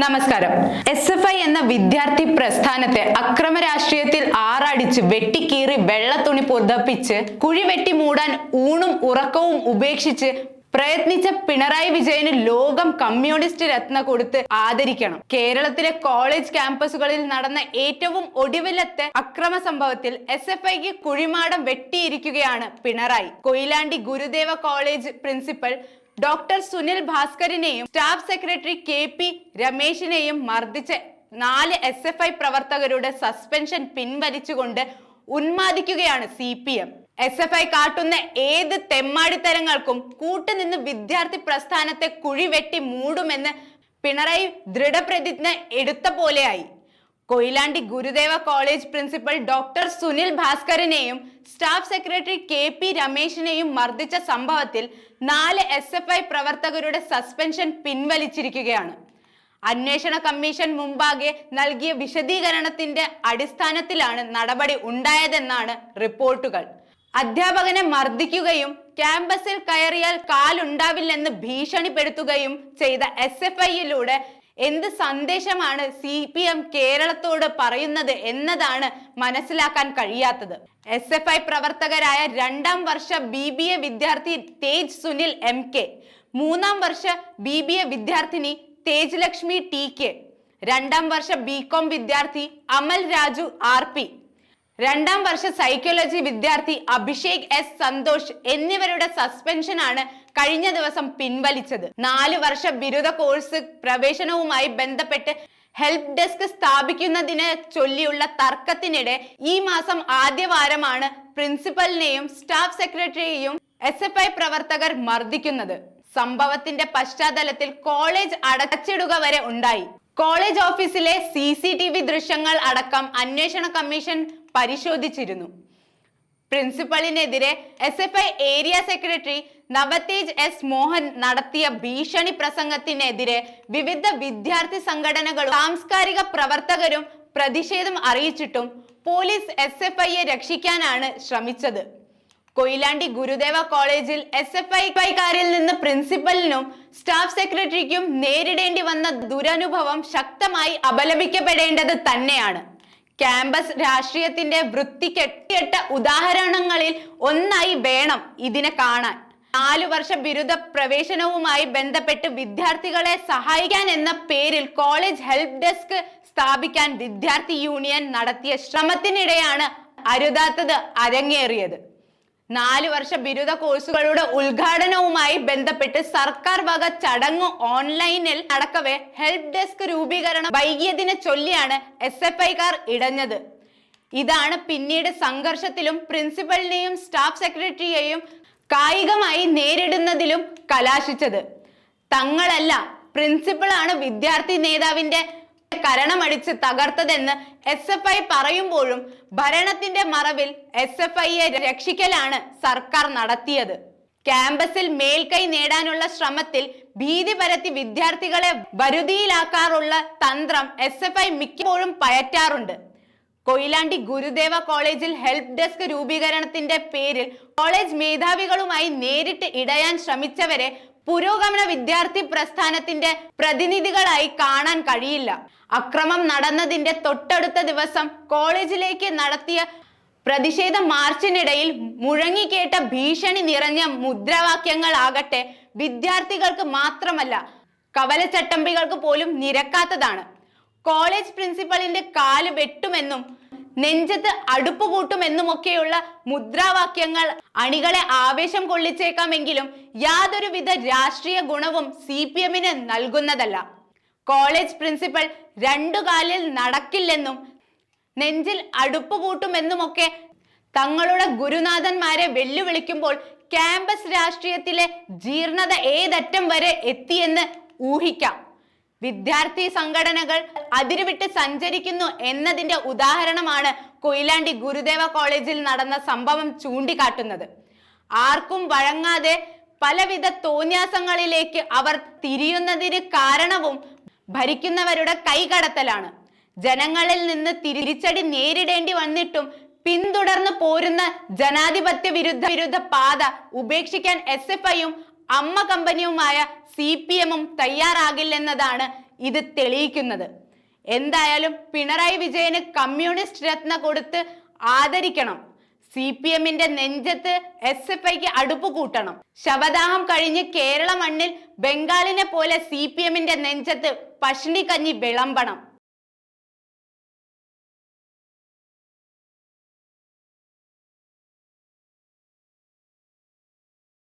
നമസ്കാരം. SFI എന്ന വിദ്യാർത്ഥി പ്രസ്ഥാനത്തെ അക്രമ രാഷ്ട്രീയത്തിൽ ആറാടിച്ച് വെട്ടിക്കീറി വെള്ളത്തുണി പുതപ്പിച്ച് കുഴിവെട്ടി മൂടാൻ ഊണും ഉറക്കവും ഉപേക്ഷിച്ച് പ്രയത്നിച്ച പിണറായി വിജയന് ലോകം കമ്മ്യൂണിസ്റ്റ് രത്ന കൊടുത്ത് ആദരിക്കണം. കേരളത്തിലെ കോളേജ് ക്യാമ്പസുകളിൽ നടന്ന ഏറ്റവും ഒടുവിലത്തെ അക്രമ സംഭവത്തിൽ SFIക്ക് കുഴിമാടം വെട്ടിയിരിക്കുകയാണ് Pinarayi. Koyilandy Gurudeva college principal doctor Sunil ഭാസ്കറിനെയും സ്റ്റാഫ് സെക്രട്ടറി KP രമേശിനെയും മർദ്ദിച്ച 4 SFI പ്രവർത്തകരുടെ സസ്പെൻഷൻ പിൻവലിച്ചുകൊണ്ട് ഉന്മാദിക്കുകയാണ് CPM. SFI കാട്ടുന്ന ഏത് തെമ്മാടിത്തരങ്ങൾക്കും കൂട്ടുനിന്ന് വിദ്യാർത്ഥി പ്രസ്ഥാനത്തെ കുഴിവെട്ടി മൂടുമെന്ന് പിണറായി ദൃഢപ്രതിജ്ഞ എടുത്ത പോലെയായി. Koyilandy Gurudeva college principal doctor Sunil ഭാസ്കറിനെയും സ്റ്റാഫ് സെക്രട്ടറി KP രമേശിനെയും മർദ്ദിച്ച സംഭവത്തിൽ 4 SFI പ്രവർത്തകരുടെ സസ്പെൻഷൻ പിൻവലിച്ചിരിക്കുകയാണ്. അന്വേഷണ കമ്മീഷൻ മുമ്പാകെ നൽകിയ വിശദീകരണത്തിന്റെ അടിസ്ഥാനത്തിലാണ് നടപടി ഉണ്ടായതെന്നാണ് റിപ്പോർട്ടുകൾ. അധ്യാപകനെ മർദ്ദിക്കുകയും ക്യാമ്പസിൽ കയറിയാൽ കാലുണ്ടാവില്ലെന്ന് ഭീഷണിപ്പെടുത്തുകയും ചെയ്ത SFIയിലൂടെ എന്ത് സന്ദേശമാണ് CPM കേരളത്തോട് പറയുന്നത് എന്നതാണ് മനസ്സിലാക്കാൻ കഴിയാത്തത്. SFI പ്രവർത്തകരായ 2ാം വർഷ BBA വിദ്യാർത്ഥി തേജ് സുനിൽ MK, 3ാം വർഷ BBA വിദ്യാർത്ഥിനി തേജ് ലക്ഷ്മി TK, 2ാം വർഷ BCom വിദ്യാർത്ഥി അമൽ രാജു RP, 2ാം വർഷ സൈക്കോളജി വിദ്യാർത്ഥി അഭിഷേക് S സന്തോഷ് എന്നിവരുടെ സസ്പെൻഷനാണ് കഴിഞ്ഞ ദിവസം പിൻവലിച്ചത്. 4 വർഷ ബിരുദ കോഴ്സ് പ്രവേശനവുമായി ബന്ധപ്പെട്ട് ഹെൽപ്പ് ഡെസ്ക് സ്ഥാപിക്കുന്നതിനെ ചൊല്ലിയുള്ള തർക്കത്തിനിടെ ഈ മാസം ആദ്യവാരമാണ് പ്രിൻസിപ്പലിനെയും സ്റ്റാഫ് സെക്രട്ടറിയെയും SFI പ്രവർത്തകർ മർദ്ദിക്കുന്നത്. സംഭവത്തിന്റെ പശ്ചാത്തലത്തിൽ കോളേജ് അടച്ചിടുക വരെ ഉണ്ടായി. കോളേജ് ഓഫീസിലെ CCTV ദൃശ്യങ്ങൾ അടക്കം അന്വേഷണ കമ്മീഷൻ പരിശോധിച്ചിരുന്നു. പ്രിൻസിപ്പലിനെതിരെ SFI area secretary Navatej S Mohan നടത്തിയ ഭീഷണി പ്രസംഗത്തിനെതിരെ വിവിധ വിദ്യാർത്ഥി സംഘടനകളും സാംസ്കാരിക പ്രവർത്തകരും പ്രതിഷേധം അറിയിച്ചിട്ടും പോലീസ് SFIയെ രക്ഷിക്കാനാണ് ശ്രമിച്ചത്. കൊയിലാണ്ടി ഗുരുദേവ കോളേജിൽ SFIക്കാരിൽ നിന്ന് പ്രിൻസിപ്പലിനും സ്റ്റാഫ് സെക്രട്ടറിക്കും നേരിടേണ്ടി വന്ന ദുരനുഭവം ശക്തമായി അപലപിക്കപ്പെടേണ്ടത് തന്നെയാണ്. ക്യാമ്പസ് രാഷ്ട്രീയത്തിന്റെ വൃത്തികെട്ട ഉദാഹരണങ്ങളിൽ ഒന്നായി വേണം ഇതിനെ കാണാൻ. 4 വർഷ ബിരുദ പ്രവേശനവുമായി ബന്ധപ്പെട്ട് വിദ്യാർത്ഥികളെ സഹായിക്കാൻ എന്ന പേരിൽ കോളേജ് ഹെൽപ്പ് ഡെസ്ക് സ്ഥാപിക്കാൻ വിദ്യാർത്ഥി യൂണിയൻ നടത്തിയ ശ്രമത്തിനിടെയാണ് അരുതാത്തത് അരങ്ങേറിയത്. 4 വർഷ ബിരുദ കോഴ്സുകളുടെ ഉദ്ഘാടനവുമായി ബന്ധപ്പെട്ട് സർക്കാർ വക ചടങ്ങ് ഓൺലൈനിൽ നടക്കവേ ഹെൽപ്പ് ഡെസ്ക് രൂപീകരണം വൈകിയതിനെ ചൊല്ലിയാണ് SFIക്കാർ ഇടഞ്ഞത്. ഇതാണ് പിന്നീട് സംഘർഷത്തിലും പ്രിൻസിപ്പലിനെയും സ്റ്റാഫ് സെക്രട്ടറിയെയും കായികമായി നേരിടുന്നതിലും കലാശിച്ചത്. തങ്ങളല്ല, പ്രിൻസിപ്പളാണ് വിദ്യാർത്ഥി നേതാവിന്റെ കരണമടിച്ച് തകർത്തതെന്ന് SFI പറയുമ്പോഴും ഭരണത്തിന്റെ മറവിൽ SFIയെ രക്ഷിക്കലാണ് സർക്കാർ നടത്തിയത്. ക്യാമ്പസിൽ മേൽക്കൈ നേടാനുള്ള ശ്രമത്തിൽ ഭീതി പരത്തി വിദ്യാർത്ഥികളെ വരുതിയിലാക്കാറുള്ള തന്ത്രം SFI മിക്കപ്പോഴും പയറ്റാറുണ്ട്. കൊയിലാണ്ടി ഗുരുദേവ കോളേജിൽ ഹെൽപ്പ് ഡെസ്ക് രൂപീകരണത്തിന്റെ പേരിൽ കോളേജ് മേധാവികളുമായി നേരിട്ട് ഇടയാൻ ശ്രമിച്ചവരെ പുരോഗമന വിദ്യാർത്ഥി പ്രസ്ഥാനത്തിന്റെ പ്രതിനിധികളായി കാണാൻ കഴിയില്ല. അക്രമം നടന്നതിന്റെ തൊട്ടടുത്ത ദിവസം കോളേജിലേക്ക് നടത്തിയ പ്രതിഷേധ മാർച്ചിനിടയിൽ മുഴങ്ങിക്കേട്ട ഭീഷണി നിറഞ്ഞ മുദ്രാവാക്യങ്ങളാകട്ടെ വിദ്യാർത്ഥികൾക്ക് മാത്രമല്ല കവലച്ചട്ടമ്പികൾക്ക് പോലും നിരക്കാത്തതാണ്. കോളേജ് പ്രിൻസിപ്പലിന്റെ കാല് വെട്ടുമെന്നും നെഞ്ചത്ത് അടുപ്പ് കൂട്ടുമെന്നുമൊക്കെയുള്ള മുദ്രാവാക്യങ്ങൾ അണികളെ ആവേശം കൊള്ളിച്ചേക്കാമെങ്കിലും യാതൊരുവിധ രാഷ്ട്രീയ ഗുണവും CPMന് നൽകുന്നതല്ല. കോളേജ് പ്രിൻസിപ്പൽ 2 കാലിൽ നടക്കില്ലെന്നും നെഞ്ചിൽ അടുപ്പ് കൂട്ടുമെന്നുമൊക്കെ തങ്ങളുടെ ഗുരുനാഥന്മാരെ വെല്ലുവിളിക്കുമ്പോൾ ക്യാമ്പസ് രാഷ്ട്രീയത്തിലെ ജീർണത ഏതറ്റം വരെ എത്തിയെന്ന് ഊഹിക്കാം. വിദ്യാർത്ഥി സംഘടനകൾ അതിരുവിട്ട് സഞ്ചരിക്കുന്നു എന്നതിന്റെ ഉദാഹരണമാണ് കൊയിലാണ്ടി ഗുരുദേവ കോളേജിൽ നടന്ന സംഭവം ചൂണ്ടിക്കാട്ടുന്നത്. ആർക്കും വഴങ്ങാതെ പലവിധ തോന്യാസങ്ങളിലേക്ക് അവർ തിരിയുന്നതിന് കാരണവും ഭരിക്കുന്നവരുടെ കൈകടത്തലാണ്. ജനങ്ങളിൽ നിന്ന് തിരിച്ചടി നേരിടേണ്ടി വന്നിട്ടും പിന്തുടർന്ന് പോരുന്ന ജനാധിപത്യ വിരുദ്ധ പാത ഉപേക്ഷിക്കാൻ SFIയും അമ്മ കമ്പനിയുമായ CPMും തയ്യാറാകില്ലെന്നതാണ് ഇത് തെളിയിക്കുന്നത്. എന്തായാലും പിണറായി വിജയന് കമ്മ്യൂണിസ്റ്റ് രത്ന കൊടുത്ത് ആദരിക്കണം. CPM-ന്റെ നെഞ്ചത്ത് SFIക്ക് അടുപ്പ് കൂട്ടണം. ശവദാഹം കഴിഞ്ഞ് കേരള മണ്ണിൽ ബംഗാളിനെ പോലെ CPM-ന്റെ നെഞ്ചത്ത് പഷ്ണി കഞ്ഞി വിളമ്പണം.